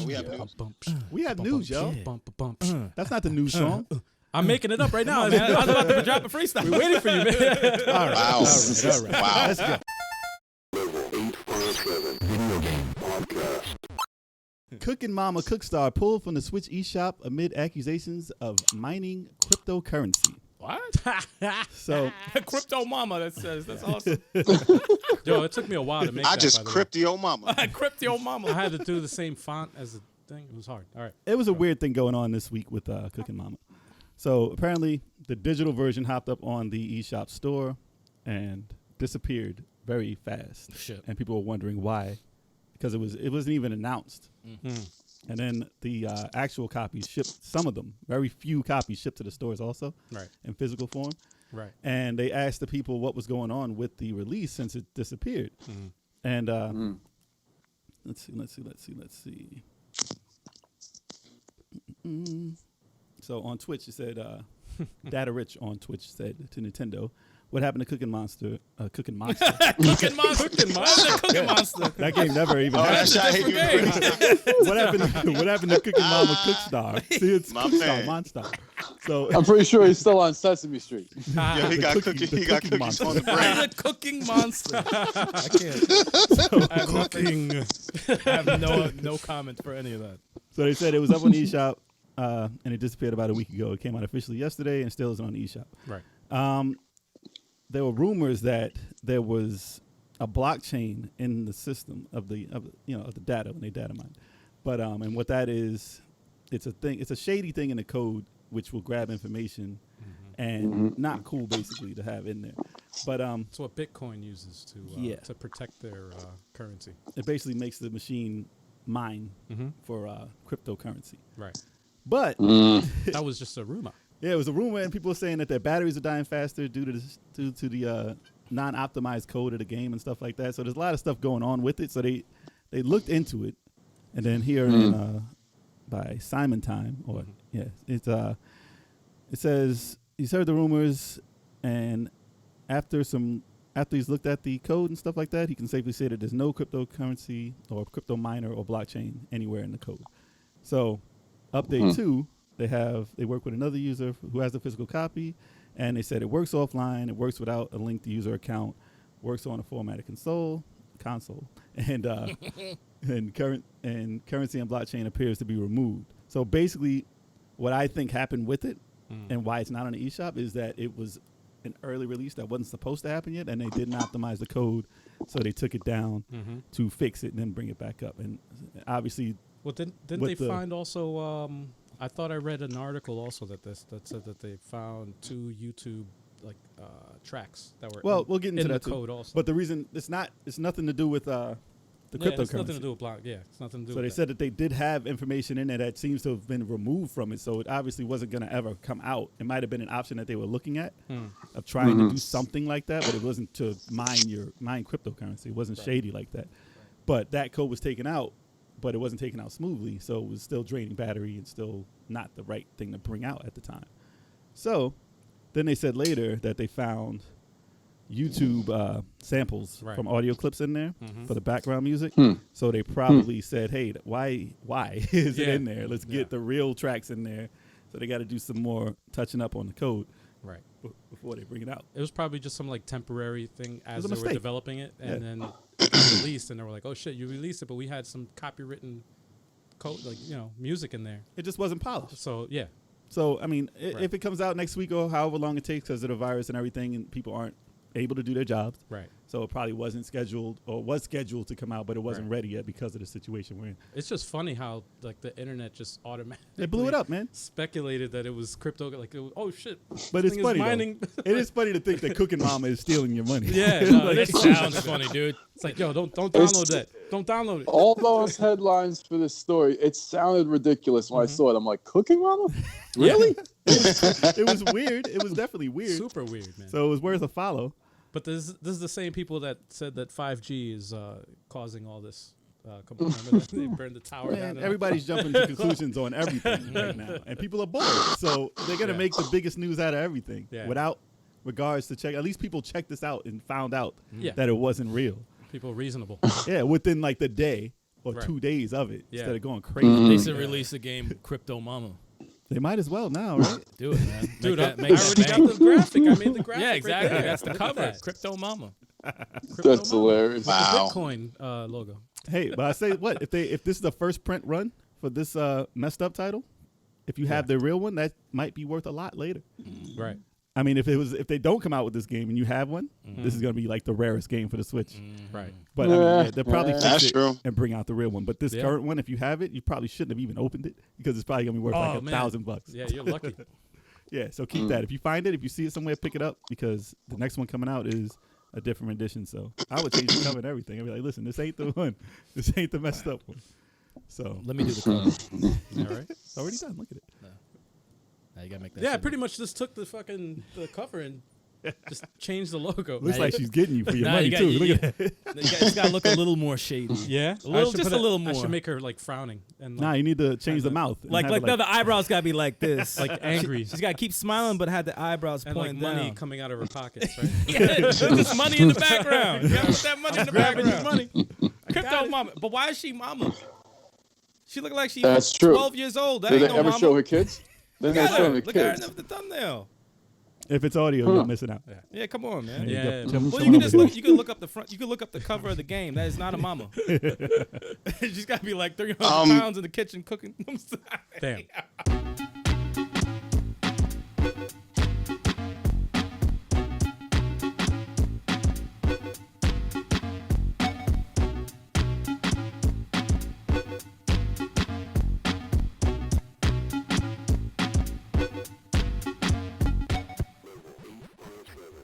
We have news. We have news, yo. That's not the news song. I'm making it up right now, man. I was about to drop a freestyle. We're waiting for you, man. All right. Wow. All right. Wow. Let's go. Level 857 Video Game Podcast. Cooking Mama CookStar pulled from the Switch eShop amid accusations of mining cryptocurrency. What? So, Crypto Mama, that's awesome. Yo, it took me a while to make I that, just by the way. crypted your mama. Crypto Mama. I had to do the same font as the thing. It was hard. All right. it was a weird thing going on this week with Cooking Mama. So, apparently, the digital version hopped up on the eShop store and disappeared very fast. Shit. And people were wondering why, because it wasn't even announced. Mm-hmm. And then the actual copies shipped, some of them, very few copies shipped to the stores also, Right. in physical form. Right. And they asked the people what was going on with the release since it disappeared. Mm-hmm. And let's see. So on Twitch, it said, Data Rich on Twitch said to Nintendo, what happened to Cooking Monster? Cooking Monster. Cooking Monster. Cooking Monster. That game never even Oh, happened. that's how you What happened to Cooking Mama CookStar? See, it's My CookStar man. Monster. So I'm pretty sure he's still on Sesame Street. Yo, he got cookie- cookies. the He got cookie cookies monster. on the brain. The Cooking Monster. I can't. I have nothing. I have no comment for any of that. So they said it was up on the eShop, and it disappeared about a week ago. It came out officially yesterday, and still isn't on the eShop. Right. There were rumors that there was a blockchain in the system of the data when they data mine. But and what that is, it's a shady thing in the code which will grab information and not cool basically to have in there. But It's what Bitcoin uses to protect their currency. it basically makes the machine mine for cryptocurrency. Right. But That was just a rumor. yeah, it was a rumor, and people were saying that their batteries are dying faster due to the non-optimized code of the game and stuff like that. So there's a lot of stuff going on with it. So they looked into it, and then here in by Simon Time, or it says he's heard the rumors, and after he's looked at the code and stuff like that, he can safely say that there's no cryptocurrency or crypto miner or blockchain anywhere in the code. So update 2. They work with another user who has a physical copy, and they said it works offline, it works without a linked user account, works on a formatted console, and currency and blockchain appears to be removed. So basically, what I think happened with it, and why it's not on the eShop, is that it was an early release that wasn't supposed to happen yet, and they didn't optimize the code, so they took it down to fix it and then bring it back up. And obviously, Well, didn't With they the- find also? I thought I read an article also that said that they found 2 YouTube tracks that were we'll get into in that the too. code also. But the reason it's nothing to do with the cryptocurrency. It's nothing to do with block. Yeah, it's nothing to do. So they with said that they did have information in there that seems to have been removed from it. So it obviously wasn't going to ever come out. It might have been an option that they were looking at of trying to do something like that, but it wasn't to mine cryptocurrency. It wasn't shady like that. But that code was taken out, but it wasn't taken out smoothly. So it was still draining battery and still not the right thing to bring out at the time. So then they said later that they found YouTube samples from audio clips in there for the background music. So they probably said, hey, why is it in there? Let's get the real tracks in there. So they got to do some more touching up on the code right. before they bring it out. It was probably just some temporary thing as a they were mistake. developing it, and then it got released, and they were like, "Oh shit, you released it, but we had some copywritten code, music in there." It just wasn't polished. So yeah, So, I mean, if it comes out next week or however long it takes because of the virus and everything and people aren't able to do their jobs. right. So it probably wasn't scheduled or was scheduled to come out, but it wasn't ready yet because of the situation we're in. It's just funny how the internet just automatically They blew it up, man. speculated that it was crypto. Oh shit! But this it's thing is funny, mining. It is funny to think that Cooking Mama is stealing your money. Yeah, no, it sounds funny, dude. It's like, yo, don't download that. Don't download it. All those headlines for this story, it sounded ridiculous when I saw it. I'm like, Cooking Mama? Really? It was weird. It was definitely weird. Super weird, man. So it was worth a follow. But this is the same people that said that 5G is causing all this. Remember that? They burned the tower down. Man, and everybody's jumping to conclusions on everything right now. And people are bored. So they're going to make the biggest news out of everything without regards to check. At least people checked this out and found out that it wasn't real. people reasonable. Yeah, within like the day. or Right. 2 days of it Yeah. instead of going crazy. They Mm. should release a game, Crypto Mama. They might as well now, right? Do it, man. Dude, Make I already got the graphic. I made the graphic. Yeah, right exactly. there. That's the Look at cover. that. Crypto Mama. Crypto That's Mama. hilarious. Wow. The Bitcoin logo. Hey, but I say what if this is the first print run for this messed up title? If you have the real one, that might be worth a lot later. Right. I mean, if they don't come out with this game and you have one, this is gonna be like the rarest game for the Switch. Right. But I mean, yeah, they'll probably fix That's it true. and bring out the real one. But this Yeah. current one, if you have it, you probably shouldn't have even opened it because it's probably gonna be worth like Oh, man. $1,000. Yeah, you're lucky. Yeah, so keep that. If you find it, if you see it somewhere, pick it up because the next one coming out is a different edition. So I would change the cover and everything. I'd be like, listen, this ain't the one. This ain't the messed up one. So Let me do the cover. All right. it's already done. Look at it. Now you gotta make that. Yeah, shit pretty much just took the cover and just changed the logo. Looks like she's getting you for your Nah, money you got- too. you- Look at that. It's gotta look a little more shady. Yeah, A little- I should just put a little I more. should make her like frowning and Nah, like, you need to change the mouth. and Like have it no, the eyebrows gotta be like this, like angry She's gotta keep smiling, but have the eyebrows and like pointing money down. coming out of her pockets. Right? Yeah, just money in the background. You gotta put that money in the Grabbing your background. money. Crypto mama. But why is she mama? She look like she's That's true. 12 years old. That Did ain't they no ever mama. show her kids? Then they Look at show her. her Look at her kids. in the thumbnail. If it's audio, you're missing out. Yeah, come on, man. You Yeah. got Tim Well, coming you can over just here. look. You can look up the front. You can look up the cover of the game. That is not a mama. She's got to be like 300 pounds in the kitchen cooking. Damn.